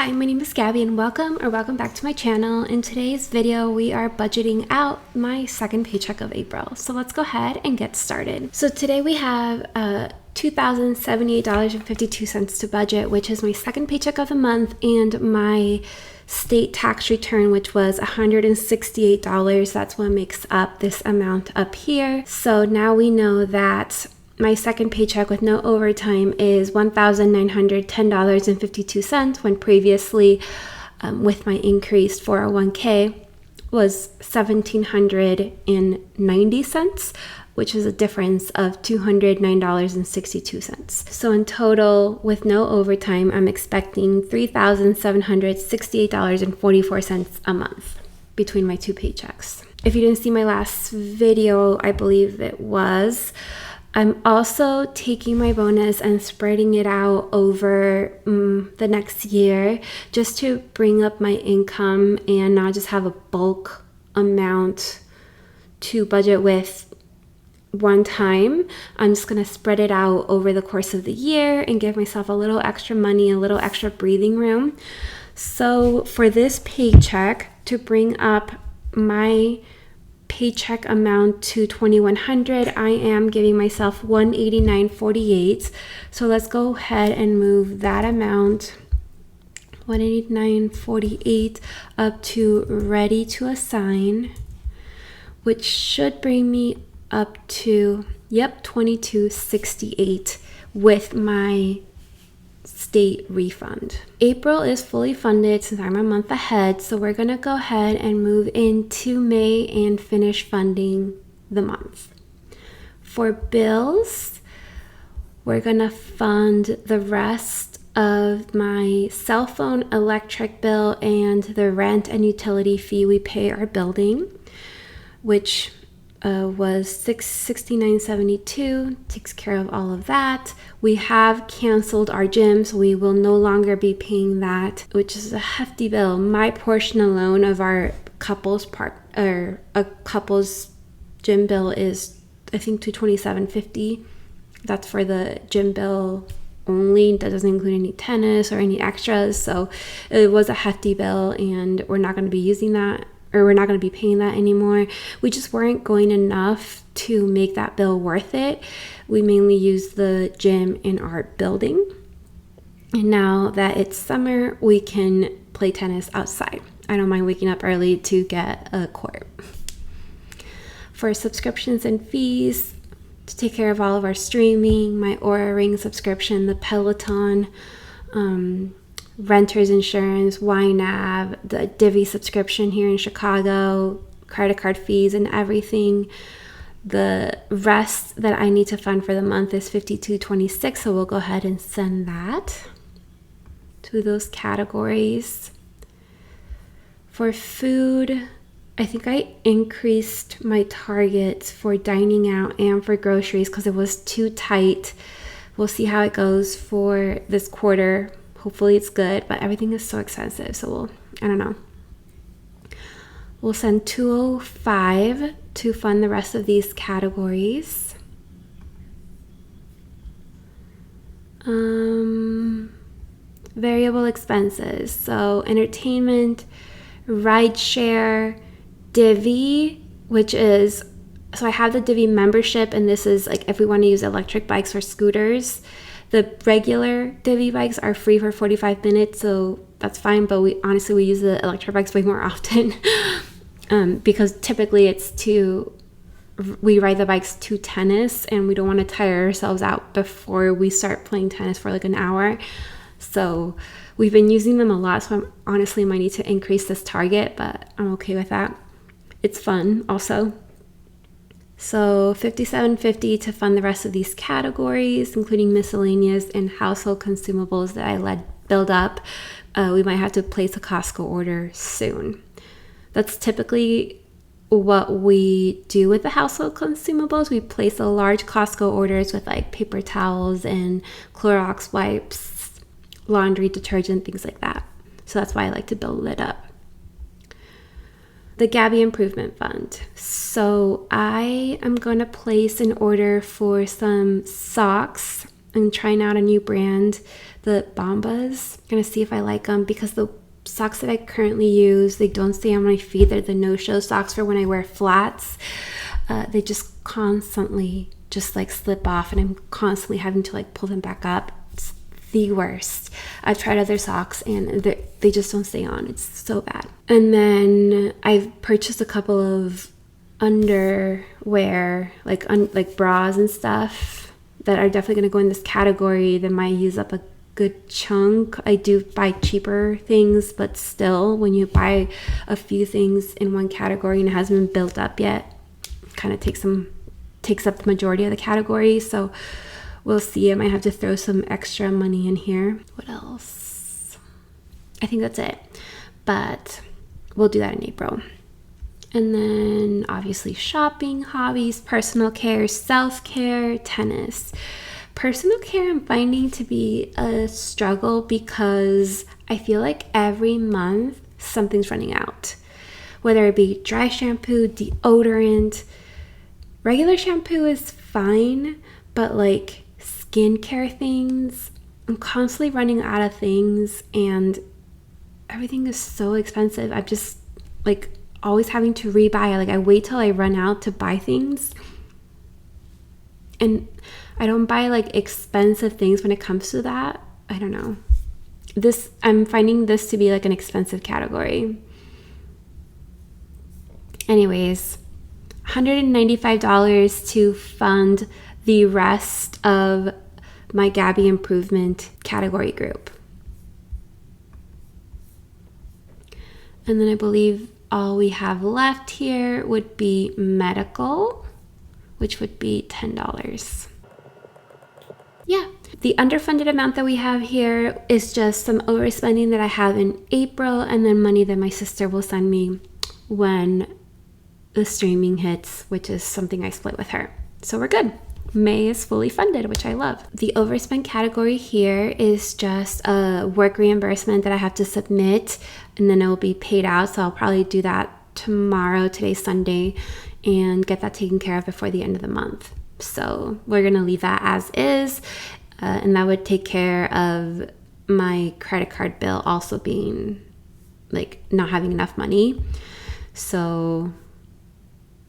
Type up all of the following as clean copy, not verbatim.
Hi, my name is Gabby and welcome back to my channel. In today's video, we are budgeting out my second paycheck of April. So let's go ahead and get started. So today we have $2,078.52 to budget, which is my second paycheck of the month, and my state tax return, which was $168. That's what makes up this amount up here. So now we know that my second paycheck with no overtime is $1,910.52 when previously with my increased 401k was $1,790, which is a difference of $209.62. So in total, with no overtime, I'm expecting $3,768.44 a month between my two paychecks. If you didn't see my last video, I believe it was, I'm also taking my bonus and spreading it out over the next year just to bring up my income and not just have a bulk amount to budget with one time. I'm just going to spread it out over the course of the year and give myself a little extra money, a little extra breathing room. So for this paycheck, to bring up my paycheck amount to $2,100, I am giving myself $189.48. So let's go ahead and move that amount, $189.48, up to ready to assign, which should bring me up to $22.68 with my state refund. April is fully funded since I'm a month ahead, so we're gonna go ahead and move into May and finish funding the month. For bills, we're gonna fund the rest of my cell phone, electric bill, and the rent and utility fee we pay our building, which was $669.72, takes care of all of that. We have canceled our gym, so we will no longer be paying that, which is a hefty bill. My portion alone of our couples gym bill is, I think, $227.50. That's for the gym bill only. That doesn't include any tennis or any extras. So it was a hefty bill, and we're not going to be using that, or we're not going to be paying that anymore. We just weren't going enough to make that bill worth it. We mainly use the gym in our building. And now that it's summer, we can play tennis outside. I don't mind waking up early to get a court. For subscriptions and fees, to take care of all of our streaming, my Aura Ring subscription, the Peloton, renter's insurance, YNAB, the Divvy subscription here in Chicago, credit card fees and everything. The rest that I need to fund for the month is $52.26, so we'll go ahead and send that to those categories. For food, I think I increased my targets for dining out and for groceries because it was too tight. We'll see how it goes for this quarter. Hopefully it's good, but everything is so expensive, so I don't know. We'll send $205 to fund the rest of these categories. Variable expenses, so entertainment, rideshare, Divvy, which is, so I have the Divvy membership, and this is like if we want to use electric bikes or scooters. The regular Divvy bikes are free for 45 minutes, so that's fine, but we use the electric bikes way more often because typically we ride the bikes to tennis, and we don't want to tire ourselves out before we start playing tennis for like an hour. So we've been using them a lot, so I honestly might need to increase this target, but I'm okay with that. It's fun also. So $57.50 to fund the rest of these categories, including miscellaneous and household consumables that I build up. We might have to place a Costco order soon. That's typically what we do with the household consumables. We place a large Costco orders with like paper towels and Clorox wipes, laundry detergent, things like that. So that's why I like to build it up. The Gabby Improvement Fund. So I am going to place an order for some socks. I'm trying out a new brand the Bombas. I'm gonna see if I like them because the socks that I currently use, they don't stay on my feet. They're the no-show socks for when I wear flats. They just constantly just like slip off, and I'm constantly having to like pull them back up. It's the worst. I've tried other socks and they just don't stay on. It's so bad. And then I've purchased a couple of underwear, like bras and stuff that are definitely going to go in this category that might use up a good chunk. I do buy cheaper things, but still, when you buy a few things in one category and it hasn't been built up yet, it kind of takes up the majority of the category. So we'll see. I might have to throw some extra money in here. What else? I think that's it, but we'll do that in April. And then obviously shopping, hobbies, personal care, self-care, tennis. Personal care I'm finding to be a struggle because I feel like every month something's running out. Whether it be dry shampoo, deodorant, regular shampoo is fine, but like skincare things, I'm constantly running out of things and everything is so expensive. I'm just like always having to rebuy. Like I wait till I run out to buy things. And I don't buy like expensive things when it comes to that. I don't know. I'm finding this to be like an expensive category. Anyways, $195 to fund the rest of my Gabby improvement category group. And then I believe all we have left here would be medical, which would be $10. Yeah, the underfunded amount that we have here is just some overspending that I have in April, and then money that my sister will send me when the streaming hits, which is something I split with her. So we're good. May is fully funded, which I love. The overspent category here is just a work reimbursement that I have to submit, and then it will be paid out. So I'll probably do that tomorrow, today's Sunday, and get that taken care of before the end of the month. So we're gonna leave that as is, and that would take care of my credit card bill also being like not having enough money. So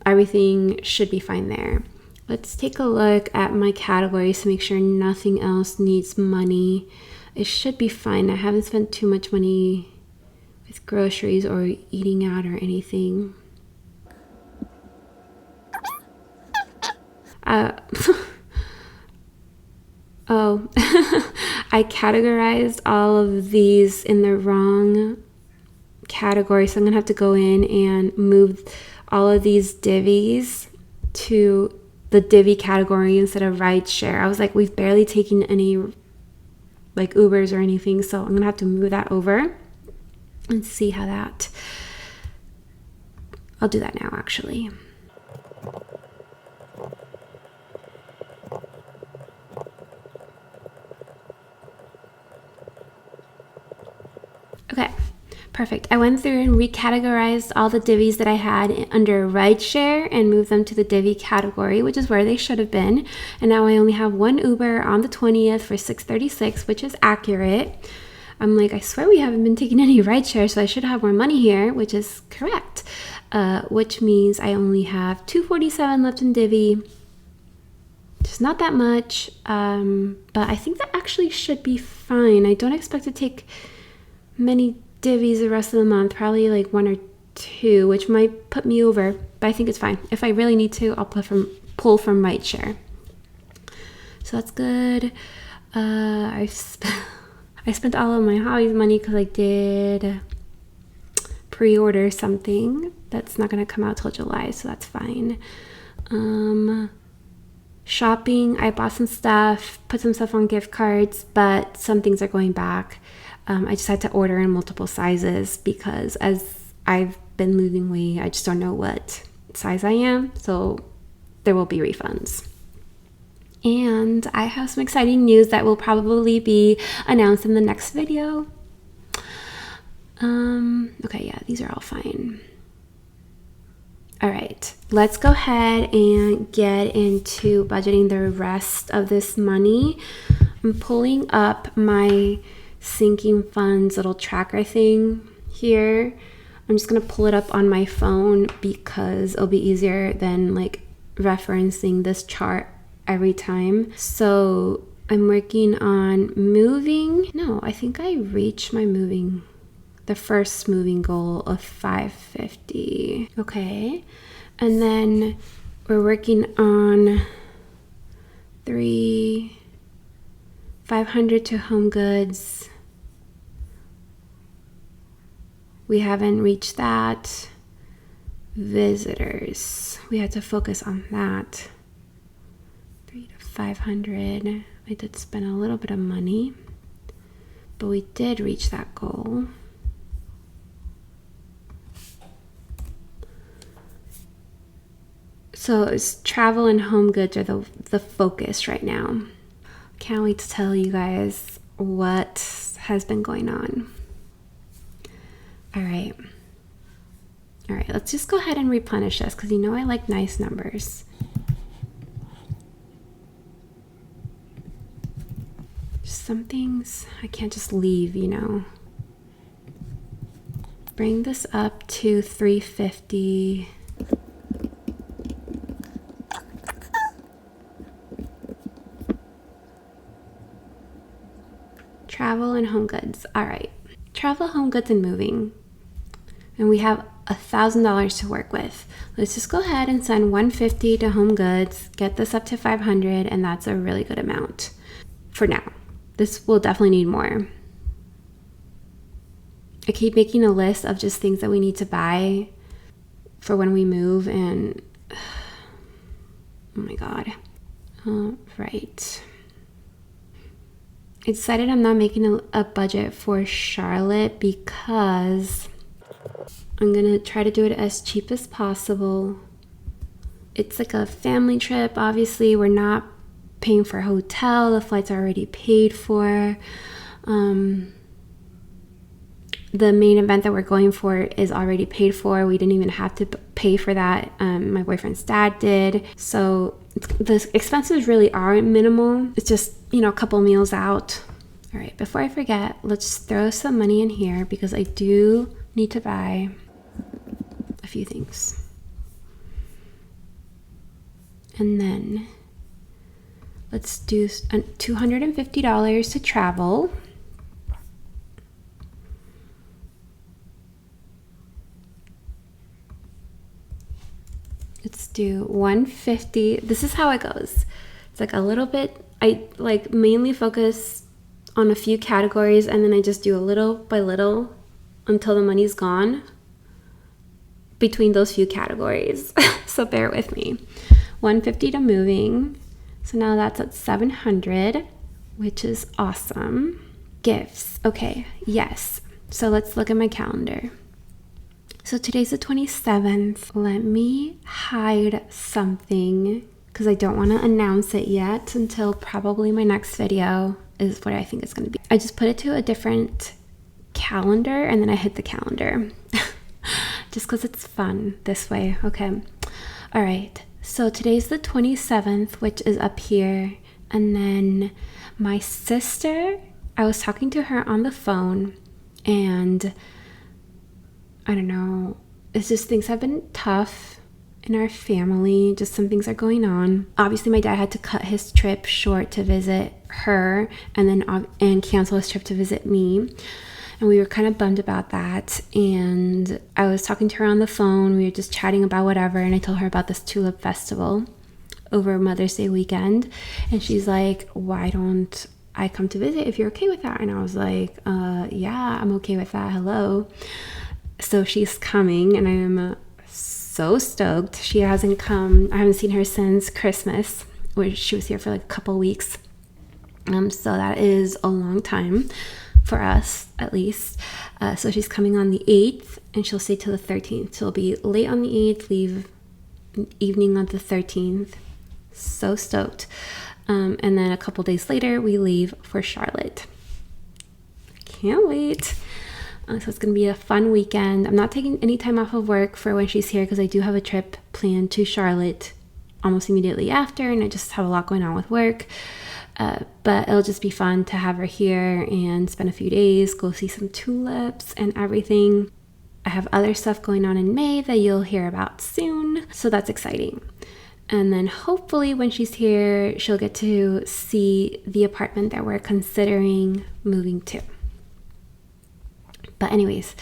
everything should be fine there. Let's take a look at my categories to make sure nothing else needs money. It should be fine. I haven't spent too much money with groceries or eating out or anything. Oh, I categorized all of these in the wrong category, so I'm gonna have to go in and move all of these divvies to the divvy category instead of ride share. I was like, we've barely taken any like Ubers or anything, so I'm gonna have to move that over and see how that, I'll do that now actually. Okay, perfect. I went through and recategorized all the divvies that I had under rideshare and moved them to the divvy category, which is where they should have been. And now I only have one Uber on the 20th for $6.36, which is accurate. I'm like, I swear we haven't been taking any rideshare, so I should have more money here, which is correct. Which means I only have $2.47 left in divvy. Just not that much, but I think that actually should be fine. I don't expect to take many divvies the rest of the month, probably like one or two, which might put me over, but I think it's fine. If I really need to, I'll pull from rideshare. So that's good. I spent all of my hobbies money because I did pre-order something that's not going to come out till July, so that's fine. Shopping, I bought some stuff, put some stuff on gift cards, but some things are going back. I just had to order in multiple sizes because as I've been losing weight, I just don't know what size I am, so there will be refunds. And I have some exciting news that will probably be announced in the next video. Okay, yeah, these are all fine. All right, let's go ahead and get into budgeting the rest of this money. I'm pulling up my sinking funds little tracker thing here. I'm just gonna pull it up on my phone because it'll be easier than like referencing this chart every time. So I'm working on moving. No, I think I reached my the first moving goal of 550. Okay. And then we're working on 500 to home goods. We haven't reached that. Visitors, we had to focus on that. 300 to 500. I did spend a little bit of money, but we did reach that goal. So it's travel and home goods are the focus right now. Can't wait to tell you guys what has been going on. All right, let's just go ahead and replenish this because you know I like nice numbers. Some things I can't just leave, you know. Bring this up to 350. Travel and home goods. All right. Travel, home goods, and moving. And we have $1,000 to work with. Let's just go ahead and send 150 to home goods, get this up to 500, and that's a really good amount for now. This will definitely need more. I keep making a list of just things that we need to buy for when we move, and oh my God. All right. I decided I'm not making a budget for Charlotte because I'm gonna try to do it as cheap as possible. It's like a family trip. Obviously, we're not paying for a hotel. The flights are already paid for. The main event that we're going for is already paid for. We didn't even have to pay for that. My boyfriend's dad did. So the expenses really are minimal. It's just, you know, a couple meals out. All right, before I forget, let's throw some money in here because I do need to buy a few things. And then let's do $250 to travel. Let's do 150. This is how it goes. It's like a little bit, I like mainly focus on a few categories and then I just do a little by little until the money's gone between those few categories. So bear with me. 150 to moving. So now that's at 700, which is awesome. Gifts. Okay, yes. So let's look at my calendar. So today's the 27th. Let me hide something because I don't want to announce it yet until probably my next video is what I think it's going to be. I just put it to a different calendar and then I hit the calendar just because it's fun this way. Okay. All right. So today's the 27th, which is up here. And then my sister, I was talking to her on the phone and I don't know, it's just things have been tough in our family. Just some things are going on. Obviously, my dad had to cut his trip short to visit her and cancel his trip to visit me. And we were kind of bummed about that. And I was talking to her on the phone. We were just chatting about whatever. And I told her about this tulip festival over Mother's Day weekend. And she's like, why don't I come to visit if you're okay with that? And I was like, yeah, I'm okay with that. Hello. So she's coming and I am so stoked. She hasn't come. I haven't seen her since Christmas, which she was here for like a couple weeks. So that is a long time for us, at least. So she's coming on the 8th and she'll stay till the 13th. She'll be late on the 8th, leave evening on the 13th. So stoked. And then a couple days later, we leave for Charlotte. Can't wait. So it's going to be a fun weekend. I'm not taking any time off of work for when she's here because I do have a trip planned to Charlotte almost immediately after, and I just have a lot going on with work. But it'll just be fun to have her here and spend a few days, go see some tulips and everything. I have other stuff going on in May that you'll hear about soon, so that's exciting. And then hopefully when she's here, she'll get to see the apartment that we're considering moving to. But anyways,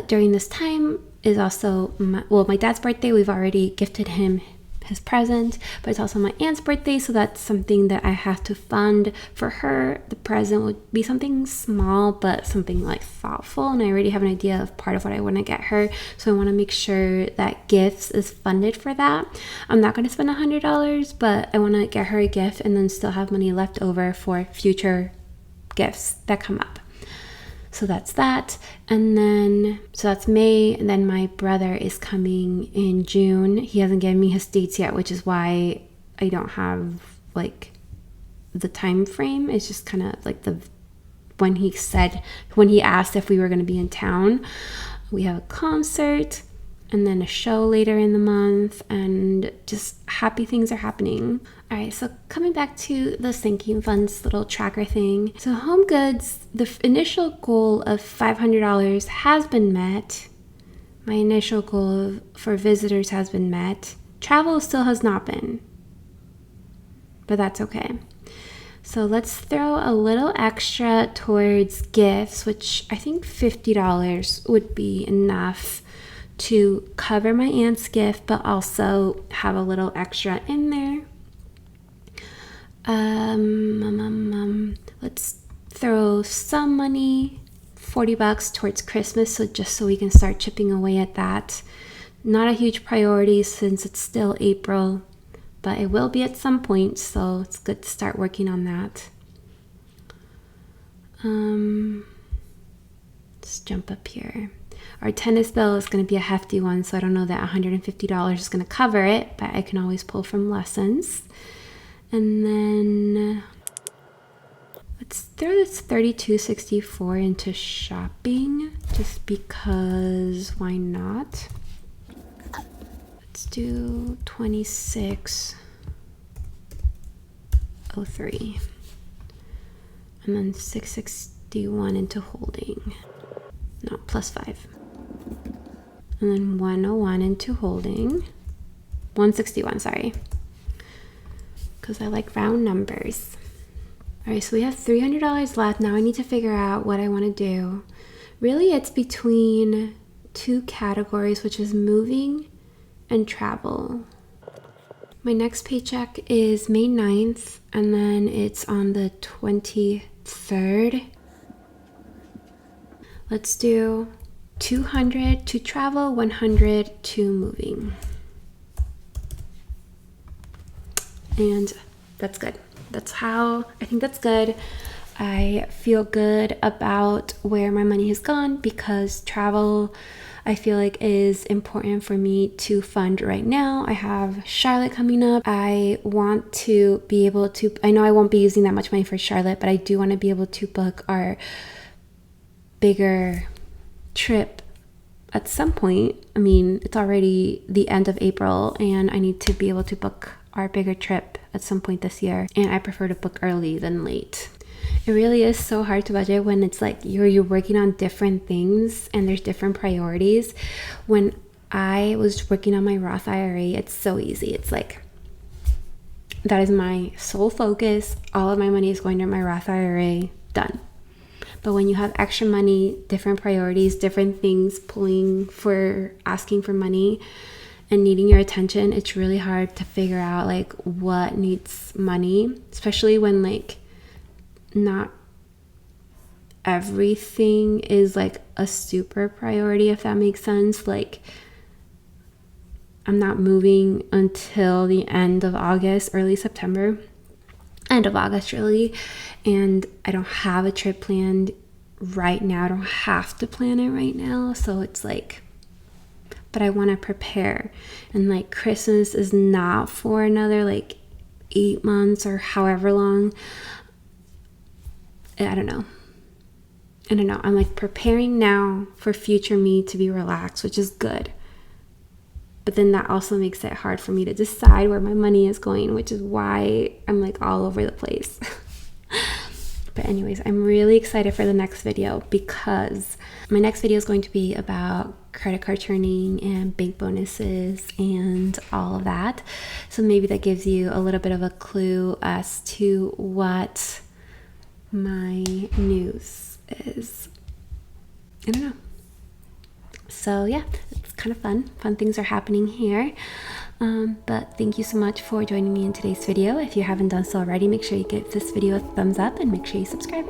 during this time is also my dad's birthday. We've already gifted him his present, but it's also my aunt's birthday, so that's something that I have to fund for her. The present would be something small, but something like thoughtful, and I already have an idea of part of what I want to get her, so I want to make sure that gifts is funded for that. I'm not going to spend $100, but I want to get her a gift and then still have money left over for future gifts that come up. So that's that. And then, so that's May. And then my brother is coming in June. He hasn't given me his dates yet, which is why I don't have like the time frame. It's just kind of like when he asked if we were going to be in town. We have a concert and then a show later in the month, and just happy things are happening. All right, so coming back to the sinking funds little tracker thing. So home goods, the initial goal of $500 has been met. My initial goal for visitors has been met. Travel still has not been, but that's okay. So let's throw a little extra towards gifts, which I think $50 would be enough to cover my aunt's gift, but also have a little extra in there. Let's throw some money, $40 towards Christmas, so we can start chipping away at that. Not a huge priority since it's still April, but it will be at some point, so it's good to start working on that. Let's jump up here. Our tennis bill is going to be a hefty one, so I don't know that $150 is going to cover it, but I can always pull from lessons. And then let's throw this $32.64 into shopping, just because why not? Let's do $26.03. And then $661 into holding. No, plus 5. And then 101 into holding. 161, sorry. Because I like round numbers. All right, so we have $300 left. Now I need to figure out what I want to do. Really, it's between two categories, which is moving and travel. My next paycheck is May 9th, and then it's on the 23rd. Let's do 200 to travel, 100 to moving. And that's good. I think that's good. I feel good about where my money has gone because travel, I feel like, is important for me to fund right now. I have Charlotte coming up. I want to be able to, I know I won't be using that much money for Charlotte, but I do want to be able to book our bigger trip at some point. I mean, it's already the end of April and I need to be able to book our bigger trip at some point this year, and I prefer to book early than late. It really is so hard to budget when it's like you're working on different things and there's different priorities. When I was working on my Roth IRA, it's so easy. It's like that is my sole focus. All of my money is going to my Roth IRA, done. But when you have extra money, different priorities, different things asking for money and needing your attention, it's really hard to figure out like what needs money, especially when like not everything is like a super priority, if that makes sense. Like I'm not moving until the end of August, early September, end of August really, and I don't have a trip planned right now. I don't have to plan it right now, so it's like, but I want to prepare. And like Christmas is not for another like 8 months or however long. I don't know. I'm like preparing now for future me to be relaxed, which is good. But then that also makes it hard for me to decide where my money is going, which is why I'm like all over the place. But anyways, I'm really excited for the next video because my next video is going to be about credit card churning and bank bonuses and all of that. So maybe that gives you a little bit of a clue as to what my news is. I don't know. So yeah, it's kind of fun. Fun things are happening here. But thank you so much for joining me in today's video. If you haven't done so already, make sure you give this video a thumbs up and make sure you subscribe.